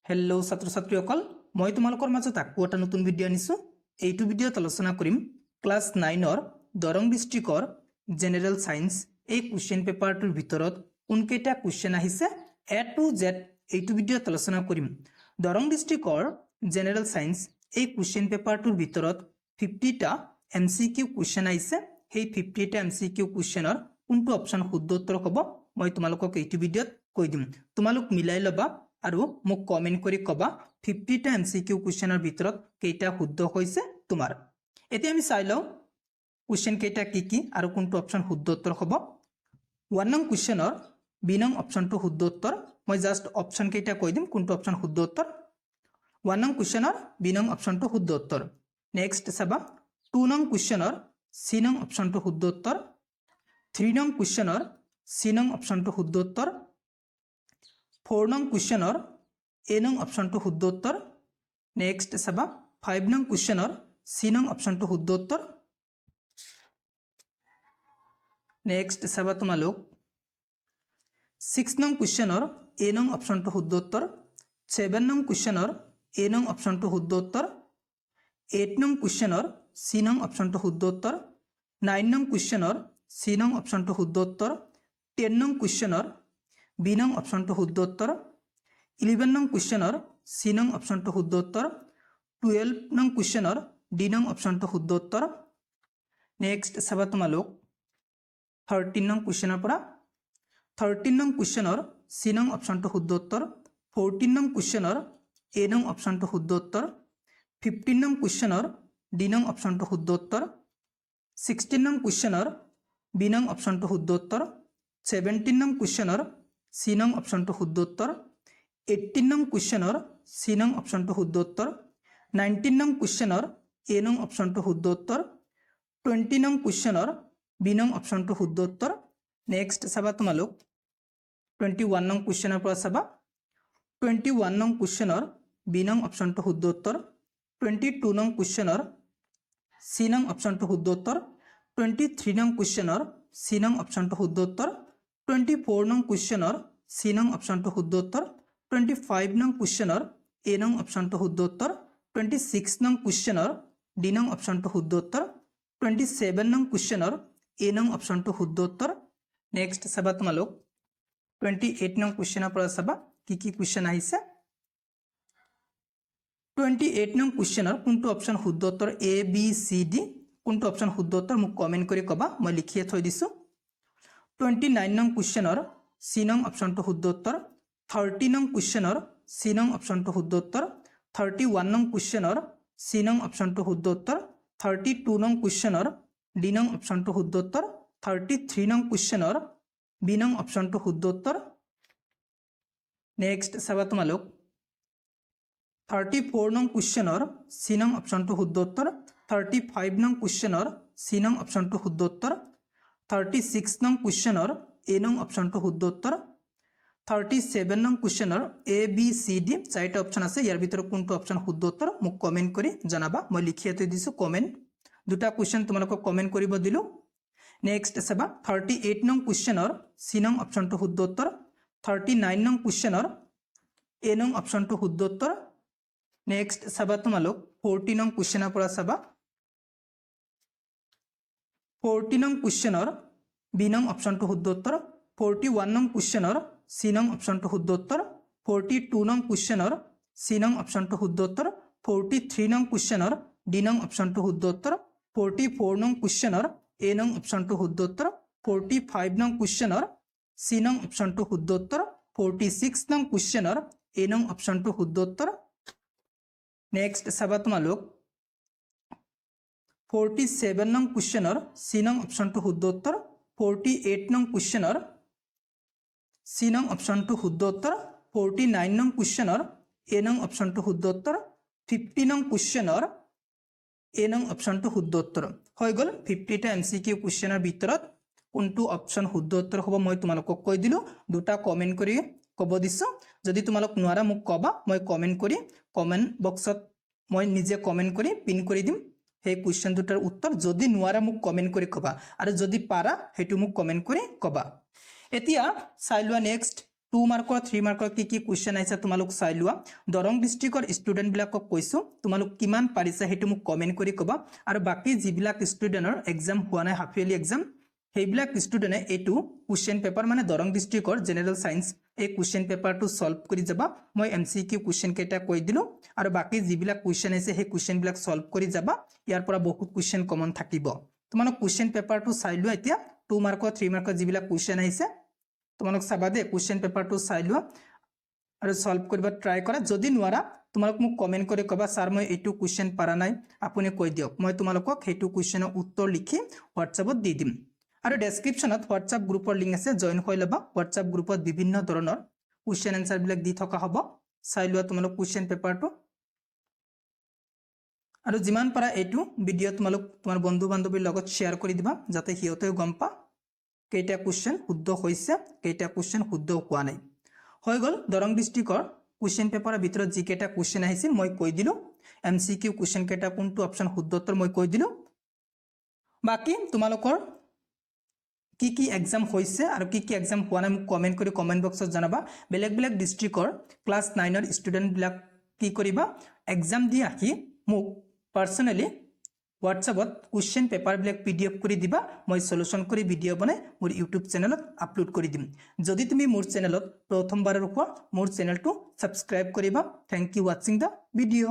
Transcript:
Hello छात्र छात्रीসকল মই তোমালোকৰ মাজত আকৌ এটা নতুন ভিডিঅ' আনিছো। এইটো ভিডিঅ'ত আলোচনা কৰিম ক্লাছ 9 ৰ দৰং ডিস্ট্ৰিক্টৰ জেনাৰেল সায়েন্স এই কোশ্চেন পেপাৰটোৰ ভিতৰত কোনকেইটা কোশ্চেন আহিছে এ টু জেড এইটো ভিডিঅ'ত আলোচনা কৰিম। দৰং ডিস্ট্ৰিক্টৰ জেনাৰেল সায়েন্স এই কোশ্চেন পেপাৰটোৰ ভিতৰত 50টা এমসিকিউ কোশ্চেন আহিছে। সেই 50টা এমসিকিউ কোশ্চেনৰ কোনটো অপচন শুদ্ধ উত্তৰ হ'ব মই তোমালোকক এইটো ভিডিঅ'ত কৈ দিম। তোমালোক মিলাই লবা আৰু মোক কমেন্ট কৰি কবা 50টা এমসিকিউ কোশ্চেনৰ ভিতৰত কেইটা শুদ্ধ হৈছে তোমাৰ। এতিয়া আমি চাই লওঁ কোশ্চেন কেইটা কি আৰু কোনটো অপচন শুদ্ধ উত্তৰ হ'ব। 1 নং কোশ্চেনৰ বি নং অপচনটো শুদ্ধ উত্তৰ। মই জাস্ট অপচন কেইটা কৈ দিম কোনটো অপচন শুদ্ধ উত্তৰ। 1 নং কোশ্চেনৰ বি নং অপচনটো শুদ্ধ উত্তৰ। নেক্সট চাবা 2 নং কোশ্চেনৰ সি নং অপচনটো শুদ্ধ উত্তৰ। 3 নং কোশ্চেনৰ সি নং অপচনটো শুদ্ধ উত্তৰ। 4 নং কোশ্চেনৰ এ নং অপচনটো শুদ্ধ উত্তৰ। নেক্সট চাবা 5 নং কোশ্চেনৰ সি নং অপচনটো শুদ্ধ উত্তৰ। নেক্সট চাবা তোমালোক 6 নং কোশ্চেনৰ এ নং অপচনটো শুদ্ধ উত্তৰ। 7 নং কোশ্চেনৰ এ নং অপচনটো শুদ্ধ উত্তৰ। 8 নং কোশ্চেনৰ সি নং অপচনটো শুদ্ধ উত্তৰ। 9 নং কোশ্চেনৰ সি নং অপচনটো শুদ্ধ উত্তৰ। 10 নং কোশ্চেনৰ বি নং অপচনটো শুদ্ধ উত্তৰ। 11 নং কোশ্চেনৰ সি নং অপচনটো শুদ্ধ উত্তৰ। 12 নং কোশ্চেনৰ ডি নং অপচনটো শুদ্ধ উত্তৰ। নেক্সট চাবা তোমালোক 13 নং কোশ্চেনৰ পৰা 13 নং কোশ্চেনৰ সি নং অপচনটো শুদ্ধ উত্তৰ। 14 নং কোশ্চেনৰ এ নং অপচনটো শুদ্ধ উত্তৰ। 15 নং কোশ্চেনৰ ডি নং অপচনটো শুদ্ধ উত্তৰ। 16 নং কোশ্চেনৰ বি নং অপচনটো শুদ্ধ উত্তৰ। 17 নং কোশ্চেনৰ সি নং অপচনটো শুদ্ধ উত্তৰ। 18 নং কোশ্চেনৰ সি নং অপচনটো শুদ্ধ উত্তৰ। 19 নং কোশ্চেনৰ এ নং অপচনটো শুদ্ধ উত্তৰ। 20 নং কোশ্চেনৰ বি নং অপচনটো শুদ্ধ উত্তৰ। নেক্সট চাবা তোমালোক 21 নং কোশ্চেনৰ পৰা চাবা 21 নং কোশ্চেনৰ বি নং অপচনটো শুদ্ধ উত্তৰ। 22 নং কোশ্চেনৰ সি নং অপচনটো শুদ্ধ উত্তৰ। 23 নং কোশ্চেনৰ সি নং অপচনটো শুদ্ধ উত্তৰ। 24 নং কোশ্চেনৰ সি নং অপচনটো শুদ্ধ উত্তৰ। 25 নং কোশ্চেনৰ এ নং অপচনটো শুদ্ধ উত্তৰ। 26 নং কোশ্চেনৰ ডি নং অপচনটো শুদ্ধ উত্তৰ। 27 নং কোশ্চেনৰ এ নং অপচনটো শুদ্ধ উত্তৰ। নেক্সট চাবা তোমালোক 28 নং কোশ্চেনৰ পৰা চাবা কি কোশ্চেন আহিছে। 28 নং কোশ্চেনৰ কোনটো অপচন শুদ্ধ উত্তৰ এ বি সি ডি কোনটো অপচন শুদ্ধ উত্তৰ মোক কমেন্ট কৰি কবা মই লিখিয়ে থৈ দিছো। 29 নং কোশ্চেনৰ সি নং অপচনটো শুদ্ধ উত্তৰ। 30 নং কোশ্চেনৰ সি নং অপচনটো শুদ্ধ উত্তৰ। 31 নং কোশ্চেনৰ সি নং অপচনটো শুদ্ধ উত্তৰ। 32 নং কোশ্চেনৰ ডি নং অপচনটো শুদ্ধ উত্তৰ। 33 নং কোশ্চেনৰ বি নং অপচনটো শুদ্ধ উত্তৰ। নেক্সট চাবা তোমালোক 34 নং কোশ্চেনৰ সি নং অপচনটো শুদ্ধ উত্তৰ। 35 নং কোশ্চেনৰ সি নং অপচনটো শুদ্ধ উত্তৰ। 36 নং কোশ্চেনৰ এ নং অপচনটো শুদ্ধ উত্তৰ। 37 নং কোশ্চেনৰ এ বি সি ডি চাৰিটা অপচন আছে ইয়াৰ ভিতৰত কোনটো অপচন শুদ্ধ উত্তৰ মোক কমেন্ট কৰি জনাবা মই লিখিয়ে থৈ দিছো কমেন্ট দুটা কোশ্চেন তোমালোকক কমেন্ট কৰিব দিলো। নেক্সট চাবা 38 নং কোশ্চেনৰ সি নং অপচনটো শুদ্ধ উত্তৰ। 39 নং কোশ্চেনৰ এ নং অপচনটো শুদ্ধ উত্তৰ। নেক্সট চাবা তোমালোক 40 নং কোশ্চেনৰ পৰা চাবা 40 নং কোশ্চেনৰ বি নং অপচনটো শুদ্ধ উত্তৰ। 41 নং কোশ্চেনৰ সি নং অপচনটো শুদ্ধ উত্তৰ। 42 নং কোশ্চেনৰ সি নং অপচনটো শুদ্ধ উত্তৰ। 43 নং কোশ্চেনৰ ডি নং অপচনটো শুদ্ধ উত্তৰ। 44 নং কোশ্চেনৰ এ নং অপচনটো শুদ্ধ উত্তৰ। 45 নং কোশ্চেনৰ সি নং অপচনটো শুদ্ধ উত্তৰ। 46 নং কোশ্চেনৰ এ নং অপচনটো শুদ্ধ উত্তৰ। নেক্সট চাবা তোমালোক 47 নং কোশ্চেনৰ সি নং অপচনটো শুদ্ধ উত্তৰ। 48 নং কোশ্চেনৰ সি নং অপচনটো শুদ্ধ উত্তৰ। 49 নং কোশ্চেনৰ এ নং অপচনটো শুদ্ধ উত্তৰ। 50 নং কোশ্চেনৰ এ নং অপচনটো শুদ্ধ উত্তৰ হৈ গ'ল। 50টা এমসিকিউ কোশ্চেনৰ ভিতৰত কোনটো অপচন শুদ্ধ উত্তৰ হ'ব মই তোমালোকক কৈ দিলো দুটা কমেন্ট কৰি ক'ব দিছো। যদি তোমালোক নোৱাৰা মোক কবা মই কমেন্ট কৰি কমেন্ট বক্সত মই নিজে কমেন্ট কৰি পিন কৰি দিম সেই কোশ্চেন দুটাৰ উত্তৰ। যদি নোৱাৰা মোক কমেন্ট কৰি কবা আৰু যদি পাৰা হেতু মোক কমেন্ট কৰি কবা। এতিয়া চাই লোৱা নেক্সট 2 মাৰ্কৰ 3 মাৰ্কৰ কি কুৱেশ্যন আহিছে তোমালোক চাই লোৱা দৰং ডিস্ট্ৰিক্টৰ ষ্টুডেন্ট বিলাকক কৈছো তোমালোক কিমান পাৰিছা হেতু মোক কমেন্ট কৰি কবা আৰু বাকি যিবিলাক ষ্টুডেন্টৰ এক্সাম হোৱা নাই হাফ ইয়াৰলি এক্সাম সেইবিলাক ষ্টুডেন্টে এইটো কুৱেশ্যন পেপাৰ মানে দৰং ডিস্ট্ৰিক্টৰ জেনেৰেল সায়েন্স এই কুৱেশ্যন পেপাৰটো সলভ কৰি যাবা মই এমসিকিউ কুৱেশ্যন কেইটা কৈ দিলো আৰু বাকি যিবিলাক কুৱেশ্যন আছে সেই কুৱেশ্যন বিলাক সলভ কৰি যাবা ইয়াৰ পৰা বহুত কুৱেশ্যন কমন থাকিব তোমালোক কুৱেশ্যন পেপাৰটো চাই লোৱা এতিয়া 2 মাৰ্কৰ 3 মাৰ্কৰ যিবিলাক কুৱেশ্যন আহিছে তোমালোক চাবা দে কুৱেশ্যন পেপাৰটো চাই লোৱা আৰু সলভ কৰিব ট্ৰাই কৰা যদি নোৱাৰা তোমালোক মোক কমেন্ট কৰি কবা স্যাৰ মই এইটো কুৱেশ্যন পাৰা নাই আপুনি কৈ দিয়ক মই তোমালোকক সেইটো কুৱেশ্যনৰ উত্তৰ লিখি হোৱাটছআপত দি দিম আৰু ডেসক্ৰিপচনত হোৱাটছআপ গ্ৰুপৰ লিংক আছে জয়েন হৈ লবা হোৱাটছআপ গ্ৰুপত বিভিন্ন ধৰণৰ কুৱেশ্যন আনসাৰ বিলাক দি থকা হ'ব চাই লোৱা তোমালোক কুৱেশ্যন পেপাৰটো আৰু যিমান পাৰা এইটো ভিডিও তোমালোক তোমাৰ বন্ধু বান্ধৱীৰ লগত শ্বেয়াৰ কৰি দিবা যাতে হিয়তেও গম পা কেইটা কুৱেশ্যন শুদ্ধ হৈছে কেইটা কুৱেশ্যন শুদ্ধ হোৱা নাই হৈ গল দৰং ডিস্ট্ৰিক্টৰ কুৱেশ্যন পেপাৰৰ ভিতৰত যি কেইটা কুৱেশ্যন আহিছিল মই কৈ দিলো এমসিকিউ কুৱেশ্যন কেইটা কোনটো অপচন শুদ্ধ উত্তৰ মই কৈ দিলো বাকি তোমালোকৰ কি এক্সাম হৈছে আৰু কি এক্সাম হোৱা নাই মোক কমেন্ট কৰি কমেন্ট বক্সত জনাবা বেলেগ বেলেগ ডিস্ট্ৰিক্টৰ ক্লাস 9 ৰ ষ্টুডেন্ট বিলাক কি কৰিবা এক্সাম দি আহি মোক পাৰ্সোনালি হোৱাটছআপত কুৱেশ্যন পেপাৰ বিলাক পিডিএফ কৰি দিবা মই সলিউশন কৰি ভিডিও বনাই মোৰ ইউটিউব চেনেলত আপলোড কৰি দিম যদি তুমি মোৰ চেনেলত প্ৰথমবাৰৰ হোৱা মোৰ চেনেলটো সাবস্ক্ৰাইব কৰিবা thank you watching the video